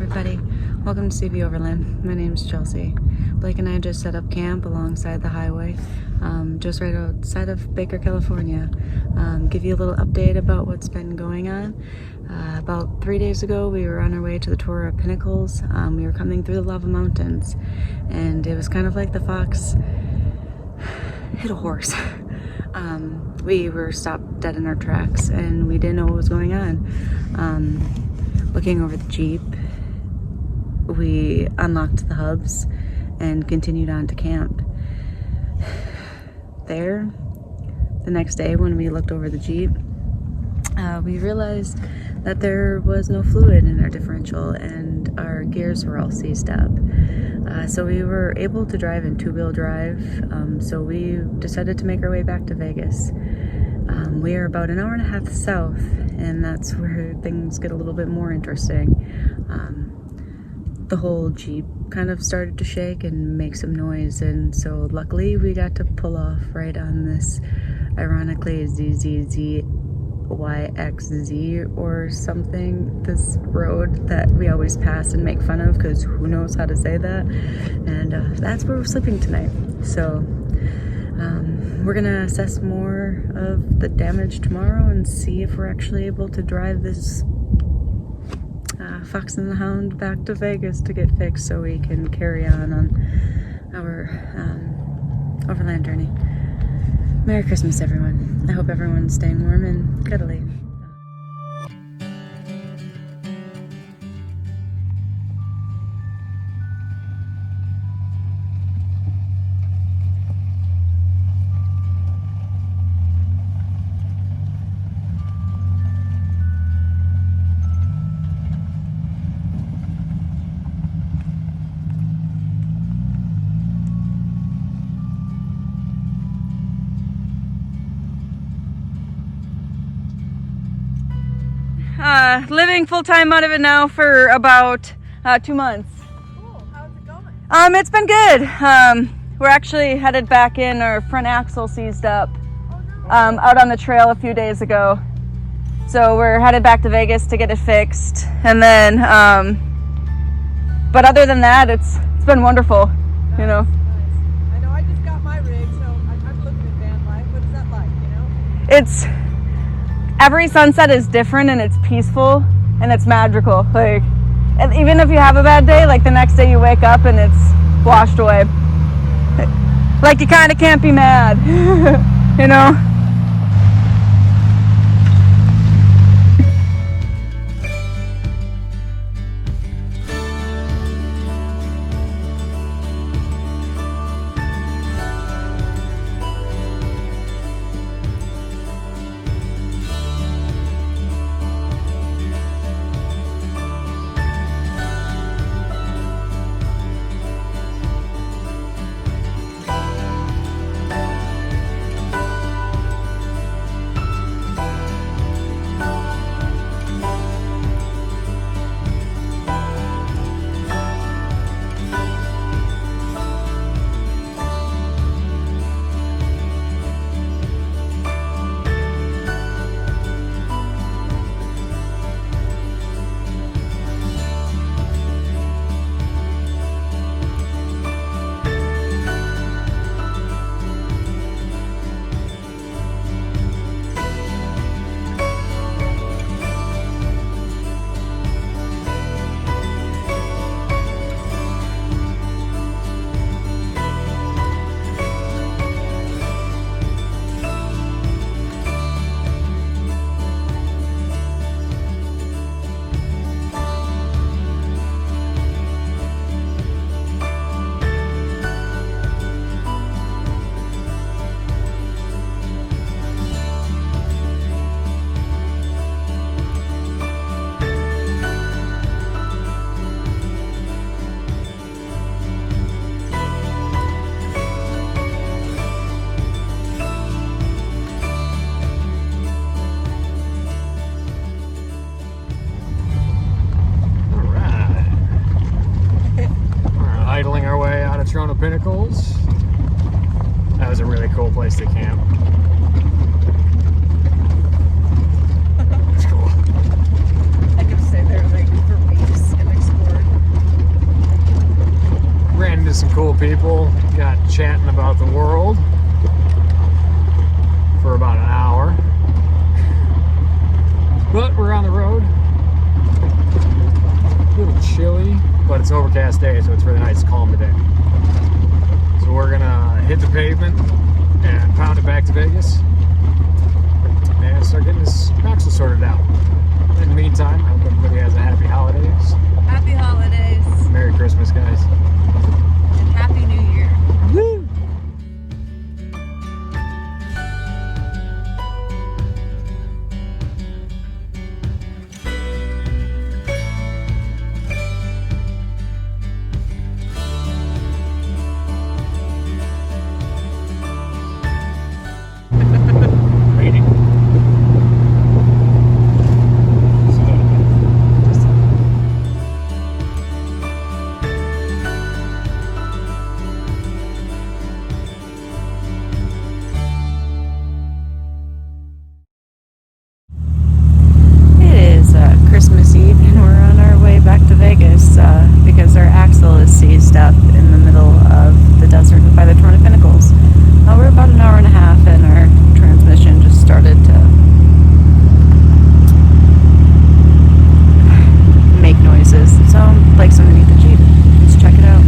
everybody. Welcome to CB Overland. My name is Chelsea. Blake and I just set up camp alongside the highway, just right outside of Baker, California. Give you a little update about what's been going on. About 3 days ago, we were on our way to the Torah Pinnacles. We were coming through the lava mountains, and it was kind of like the fox hit a horse. We were stopped dead in our tracks, and we didn't know what was going on. Looking over the Jeep, we unlocked the hubs and continued on to camp. There, the next day when we looked over the Jeep, we realized that there was no fluid in our differential and our gears were all seized up. So we were able to drive in two-wheel drive, so we decided to make our way back to Vegas. We are about an hour and a half south, and that's where things get a little bit more interesting. The whole Jeep kind of started to shake and make some noise, and so luckily we got to pull off right on this, ironically, ZZZYXZ or something, this road that we always pass and make fun of because who knows how to say that, and that's where we're sleeping tonight. So we're gonna assess more of the damage tomorrow and see if we're actually able to drive this Fox and the Hound back to Vegas to get fixed so we can carry on our overland journey. Merry Christmas, everyone. I hope everyone's staying warm and cuddly. Living full-time out of it now for about 2 months. Cool. How's it going? It's been good. We're actually headed back in. Our front axle seized up out on the trail a few days ago. So we're headed back to Vegas to get it fixed. And then, but other than that, it's been wonderful, you know. Nice. I know I just got my rig, so I'm looking at van life. What is that like, you know? It's every sunset is different and it's peaceful and it's magical. Like, and even if you have a bad day, like the next day you wake up and it's washed away. Like you kind of can't be mad, you know? Pinnacles. That was a really cool place to camp. It's cool. I could say they're like for weeks and explore. cool people. Got chatting about the world for about an hour. But we're on the road. A little chilly, but it's an overcast day, so it's really nice, calm today. So we're gonna hit the pavement and pound it back to Vegas and start getting this axle sorted out. In the meantime, I hope everybody has a happy holidays. Happy holidays Merry Christmas, guys. and Happy New Year. Woo! Rating. It is Christmas Eve and we're on our way back to Vegas because our axle is seized up in the middle of the desert by the Torn of Pinnacles. We're about an hour and a half and our transmission just started to make noises. So Blake's underneath the Jeep. Let's check it out.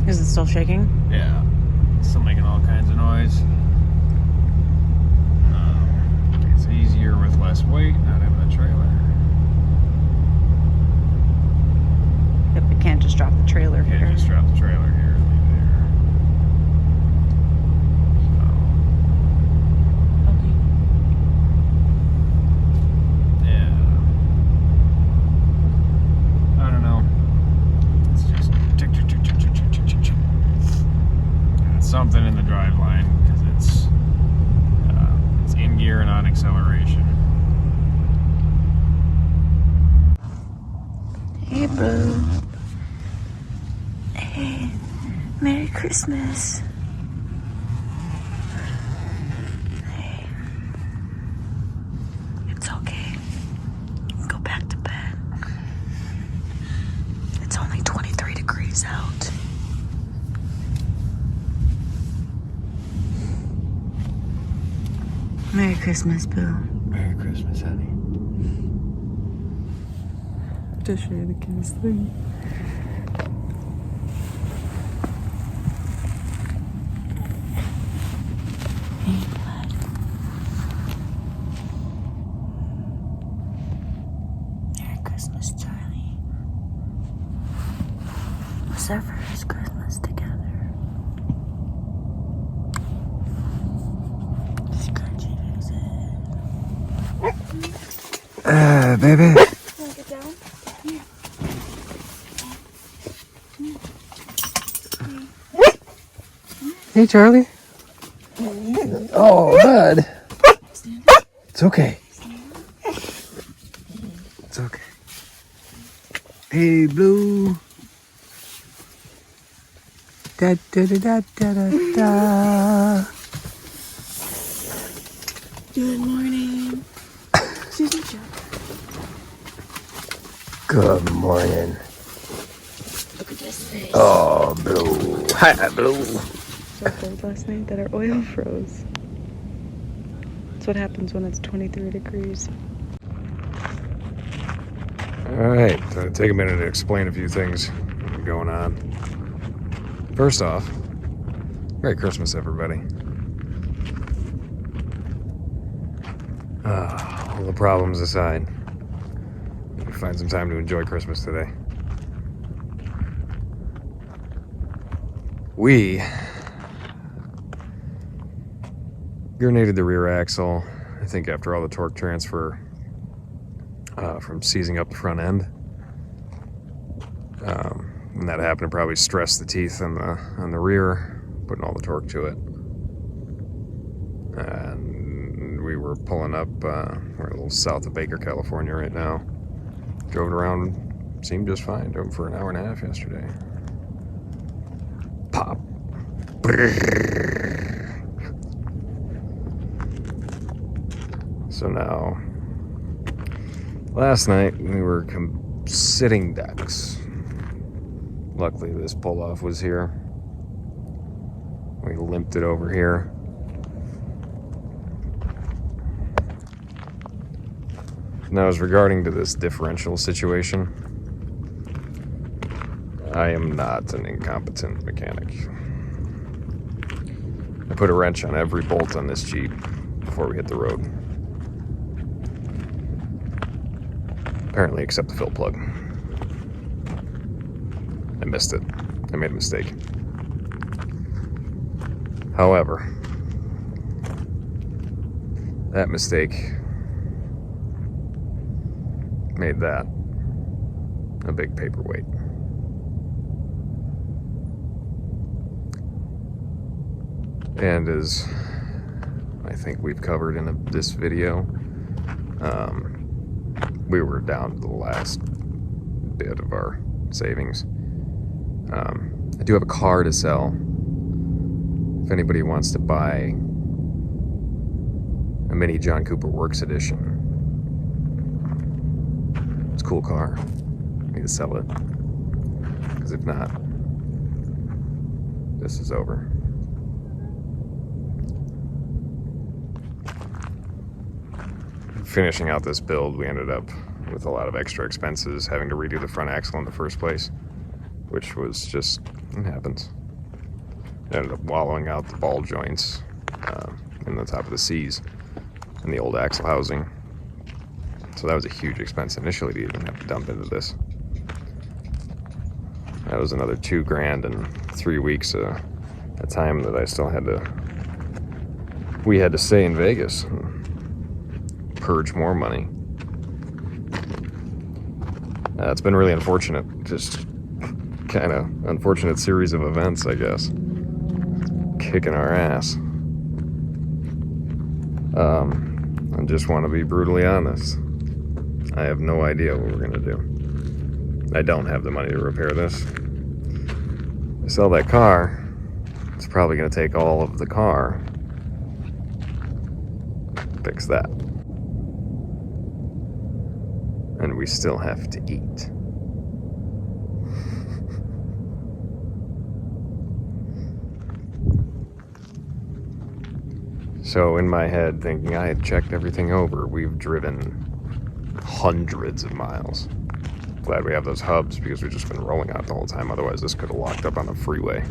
Is it still shaking? Yeah. Still making all kinds of noise. It's easier with less weight, not having a trailer. Yep, we can't just drop the trailer here. Can't just drop the trailer here. bro. Hey, Merry Christmas. Hey. It's okay. Go back to bed. It's only 23 degrees out. Merry Christmas, Boo. Merry Christmas, honey. Just show you the cutest thing. Hey, bud. Merry Christmas, Charlie. It's our first Christmas together. Scrunchy faces. Baby. Wanna get down? Hey, Charlie. Oh, bud. It's okay. It's okay. Hey, Blue. Da da da da da da da. Good morning. Excuse me, Joe. Good morning. Look at this face. Oh, Blue. Hi, Blue. So cold last night that our oil froze. That's what happens when it's 23 degrees. All right, take a minute to explain a few things going on. First off, Merry Christmas, everybody. All the problems aside, we find some time to enjoy Christmas today. We grenaded the rear axle, I think after all the torque transfer from seizing up the front end. When that happened, it probably stressed the teeth on the rear, putting all the torque to it. And we were pulling up, we're a little south of Baker, California right now. Drove it around, seemed just fine. Drove for an hour and a half yesterday. Pop. So now, last night we were sitting ducks. Luckily this pull-off was here. We limped it over here. Now, as regarding to this differential situation, I am not an incompetent mechanic. I put a wrench on every bolt on this Jeep before we hit the road. Apparently, except the fill plug. I missed it. I made a mistake. However, that mistake made that a big paperweight. And as I think we've covered in this video, we were down to the last bit of our savings. I do have a car to sell. If anybody wants to buy a mini John Cooper Works edition, it's a cool car. I need to sell it. Because if not, this is over. Finishing out this build, we ended up with a lot of extra expenses, having to redo the front axle in the first place, which was just, it happens. Ended up wallowing out the ball joints in the top of the C's in the old axle housing. So that was a huge expense initially to even have to dump into this. That was another $2,000 in 3 weeks, a time that I still had to, we had to stay in Vegas and purge more money. It's been really unfortunate, just kind of unfortunate series of events, I guess. Kicking our ass. I just want to be brutally honest. I have no idea what we're gonna do. I don't have the money to repair this. I sell that car, it's probably going to take all of the car. Fix that. And we still have to eat. So in my head, thinking I had checked everything over, we've driven hundreds of miles. Glad we have those hubs because we've just been rolling out the whole time. Otherwise, this could have locked up on the freeway.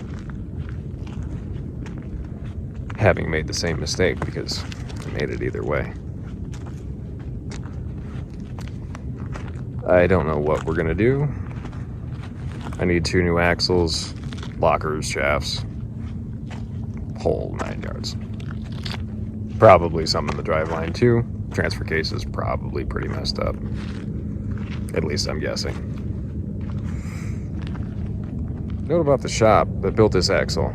Having made the same mistake because I made it either way. I don't know what we're gonna do. I need 2 new axles, lockers, shafts, whole 9 yards. Probably some in the driveline too. Transfer case is probably pretty messed up. At least I'm guessing. Note about the shop that built this axle.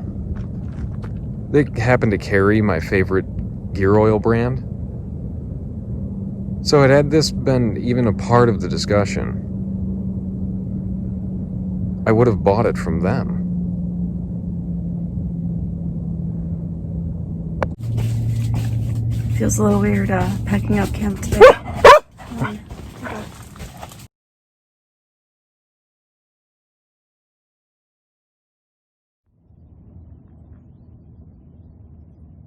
They happen to carry my favorite gear oil brand. So had this been even a part of the discussion, I would have bought it from them. Feels a little weird packing up camp today.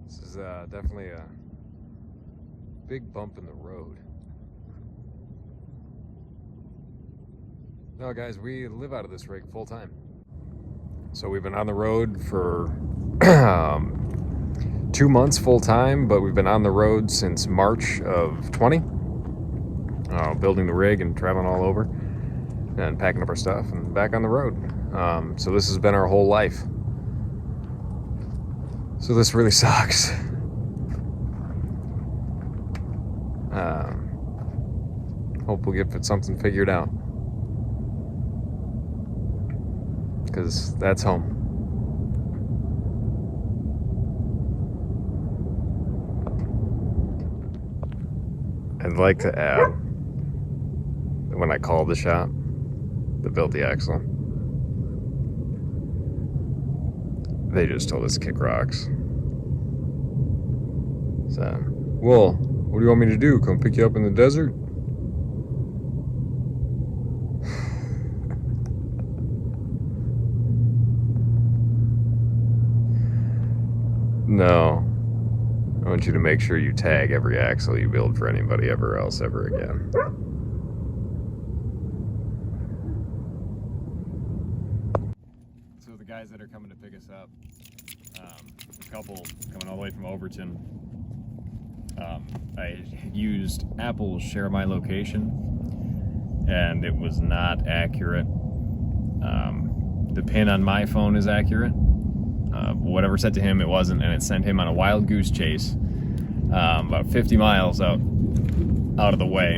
This is definitely a big bump in the road. No, guys, we live out of this rig full time. So we've been on the road for 2 months full time, but we've been on the road since March of 20. Building the rig and traveling all over and packing up our stuff and back on the road. So this has been our whole life. So this really sucks. Hope we'll get something figured out. Because that's home. I'd like to add that when I called the shop that built the axle, they just told us to kick rocks. So, well, what do you want me to do? Come pick you up in the desert? No. I want you to make sure you tag every axle you build for anybody ever else ever again. So the guys that are coming to pick us up, a couple coming all the way from Overton, I used Apple's Share My Location, and it was not accurate. The pin on my phone is accurate. Whatever said to him, it wasn't, and it sent him on a wild goose chase about 50 miles out of the way,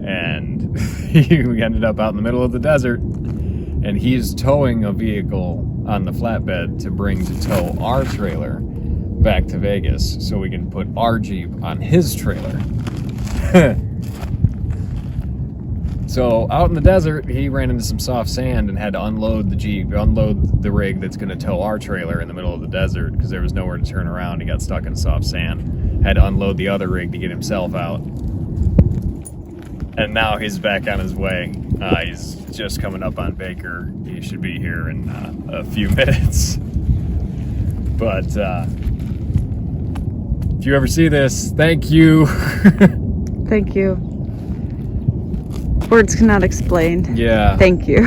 and we ended up out in the middle of the desert, and he's towing a vehicle on the flatbed to bring to tow our trailer back to Vegas so we can put our Jeep on his trailer. So out in the desert, he ran into some soft sand and had to unload the rig that's going to tow our trailer in the middle of the desert because there was nowhere to turn around. He got stuck in soft sand. Had to unload the other rig to get himself out. And now he's back on his way. He's just coming up on Baker. He should be here in a few minutes. But if you ever see this, thank you. Thank you. Words cannot explain. Yeah. Thank you.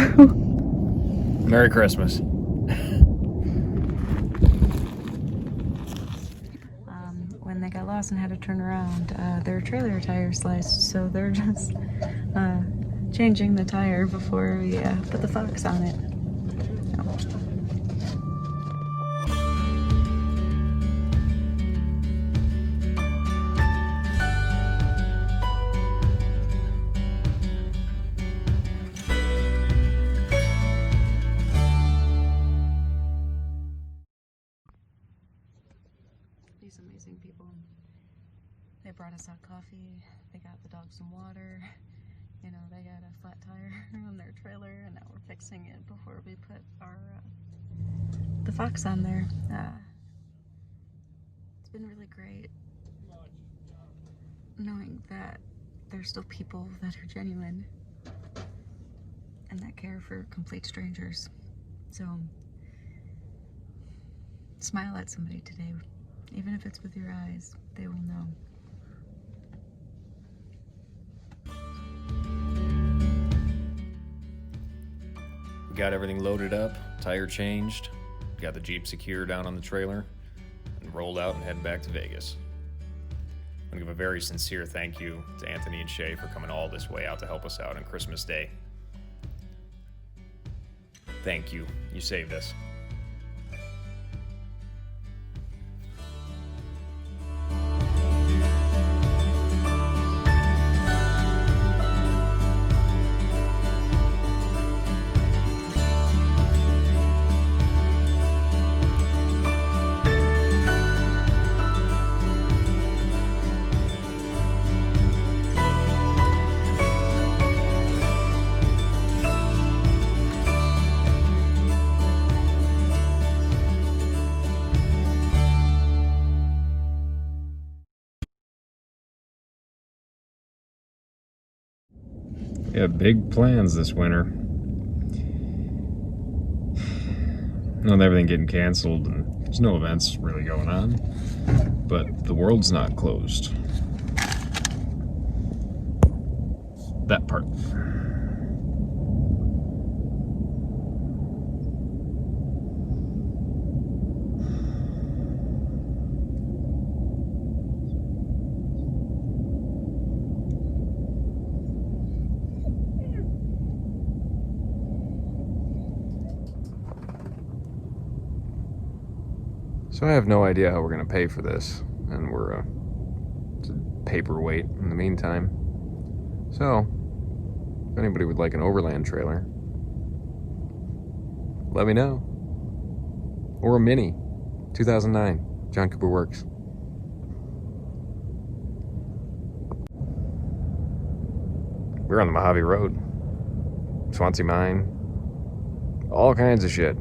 Merry Christmas. When they got lost and had to turn around, their trailer tire sliced, so they're just changing the tire before we put the Fox on it. These amazing people. They brought us hot coffee. They got the dog some water. You know, they got a flat tire. fixing it before we put our the Fox on there. It's been really great knowing that there's still people that are genuine and that care for complete strangers. So smile at somebody today, even if it's with your eyes, they will know. We got everything loaded up, tire changed, got the Jeep secure down on the trailer, and rolled out and heading back to Vegas. I'm gonna give a very sincere thank you to Anthony and Shay for coming all this way out to help us out on Christmas Day. Thank you. You saved us. We have big plans this winter. With everything getting canceled and there's no events really going on, but the world's not closed. That part. So I have no idea how we're going to pay for this, and we're a paperweight in the meantime. So, if anybody would like an Overland trailer, let me know. Or a Mini, 2009, John Cooper Works. We're on the Mojave Road, Swansea Mine, all kinds of shit.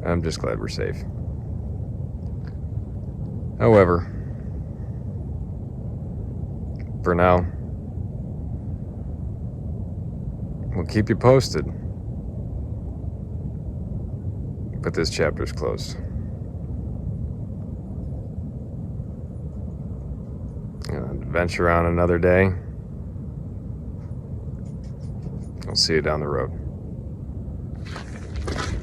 I'm just glad we're safe. However, for now, we'll keep you posted. But this chapter's closed. Adventure on another day. I'll see you down the road.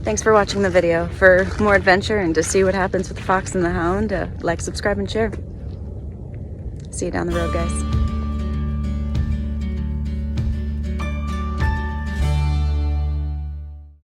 Thanks for watching the video. For more adventure and to see what happens with the Fox and the Hound, like, subscribe, and share. See you down the road, guys.